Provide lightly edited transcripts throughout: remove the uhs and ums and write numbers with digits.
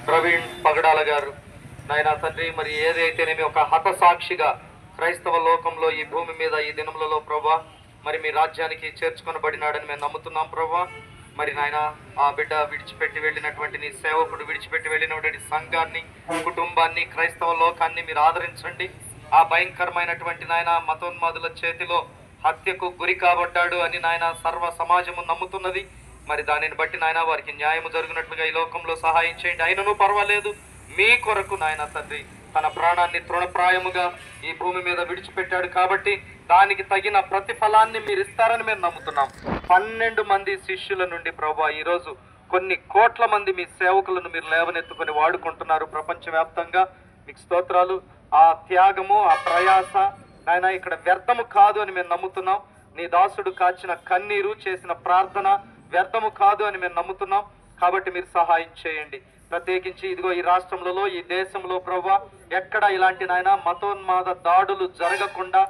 ప్రవీణ్ పగడాల గారు నాయన తండ్రి, మరి ఏదైతేనేమి ఒక హతసాక్షిగా క్రైస్తవ లోకంలో ఈ భూమి మీద ఈ దినములలో ప్రభా మరి మీ రాజ్యానికి చేర్చుకొనబడినాడని మేము నమ్ముతున్నాం ప్రభా. మరి నాయన ఆ బిడ్డ విడిచిపెట్టి వెళ్ళినటువంటి నీ సేవకుడు విడిచిపెట్టి వెళ్ళినటువంటి సంఘాన్ని, కుటుంబాన్ని, క్రైస్తవ లోకాన్ని మీరు ఆదరించండి. ఆ భయంకరమైనటువంటి నాయన మతోన్మాదుల చేతిలో హత్యకు గురి కాబడ్డాడు అని నాయన సర్వ సమాజము నమ్ముతున్నది. మరి దానిని బట్టి నాయన వారికి న్యాయము జరిగినట్లుగా ఈ లోకంలో సహాయం చేయండి. అయినను పర్వాలేదు, మీ కొరకు నాయన తండ్రి తన ప్రాణాన్ని తృణప్రాయముగా ఈ భూమి మీద విడిచిపెట్టాడు కాబట్టి దానికి తగిన ప్రతిఫలాన్ని మీరు ఇస్తారని మేము నమ్ముతున్నాం. 12 మంది శిష్యుల నుండి ప్రభా ఈరోజు కొన్ని కోట్ల మంది మీ సేవకులను మీరు లేవనెత్తుకొని వాడుకుంటున్నారు ప్రపంచవ్యాప్తంగా. మీకు స్తోత్రాలు. ఆ త్యాగము, ఆ ప్రయాస నాయన ఇక్కడ వ్యర్థము కాదు అని మేము నమ్ముతున్నాం. నీ దాసుడు కాచిన కన్నీరు, చేసిన ప్రార్థన వ్యర్థము కాదు అని మేము నమ్ముతున్నాం. కాబట్టి మీరు సహాయం చేయండి. ప్రత్యేకించి ఇదిగో ఈ రాష్ట్రంలో, ఈ దేశంలో ప్రభా ఎక్కడ ఇలాంటి నాయన మతోన్మాద దాడులు జరగకుండా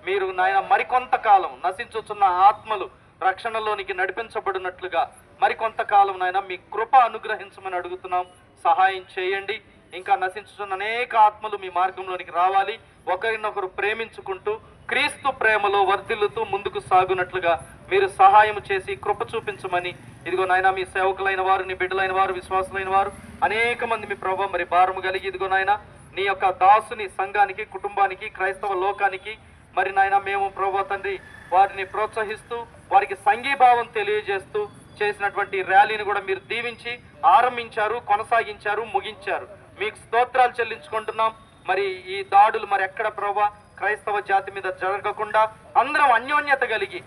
మీరు నాయన మరికొంతకాలం నశించుచున్న ఆత్మలు రక్షణలోనికి నడిపించబడినట్లుగా మరికొంతకాలం నాయన మీ కృప అనుగ్రహించమని అడుగుతున్నాం. సహాయం చేయండి. ఇంకా నశించుతున్న అనేక ఆత్మలు మీ మార్గంలోనికి రావాలి. ఒకరినొకరు ప్రేమించుకుంటూ క్రీస్తు ప్రేమలో వర్ధిల్లుతూ ముందుకు సాగునట్లుగా మీరు సహాయం చేసి కృప చూపించమని ఇదిగో నాయన మీ సేవకులైన వారు, నీ బిడ్డలైన వారు, విశ్వాసులైన వారు అనేక మంది మీ ప్రభావ మరి భారము కలిగి ఇదిగో నాయన నీ యొక్క దాసుని సంఘానికి, కుటుంబానికి, క్రైస్తవ లోకానికి మరి నాయన మేము ప్రభావ తండ్రి వారిని ప్రోత్సహిస్తూ వారికి సంఘీభావం తెలియజేస్తూ చేసినటువంటి ర్యాలీని కూడా మీరు దీవించి ఆరంభించారు, కొనసాగించారు, ముగించారు. మీకు స్తోత్రాలు చెల్లించుకుంటున్నాం. మరి ఈ దాడులు మరి ఎక్కడ ప్రభా క్రైస్తవ జాతి మీద జరగకుండా అందరం అన్యోన్యత కలిగి,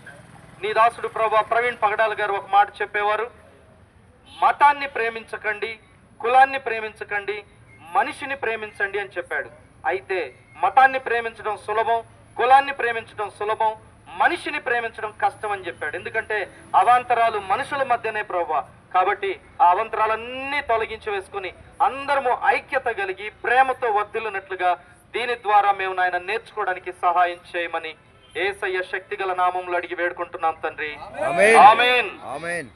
నీ దాసుడు ప్రభా ప్రవీణ్ పగడాల గారు ఒక మాట చెప్పేవారు, మతాన్ని ప్రేమించకండి, కులాన్ని ప్రేమించకండి, మనిషిని ప్రేమించండి అని చెప్పాడు. అయితే మతాన్ని ప్రేమించడం సులభం, కులాన్ని ప్రేమించడం సులభం, మనిషిని ప్రేమించడం కష్టం అని చెప్పాడు. ఎందుకంటే అవాంతరాలు మనుషుల మధ్యనే ప్రభా. కాబట్టి ఆ అవాంతరాలన్నీ తొలగించి వేసుకుని అందరము ఐక్యత కలిగి ప్రేమతో వర్ధిల్లునట్లుగా దీని ద్వారా మేము నాయన నేర్చుకోవడానికి సహాయం చేయమని యేసయ్య శక్తిగల నామములో అడిగి వేడుకుంటున్నాం తండ్రి. ఆమేన్. ఆమేన్.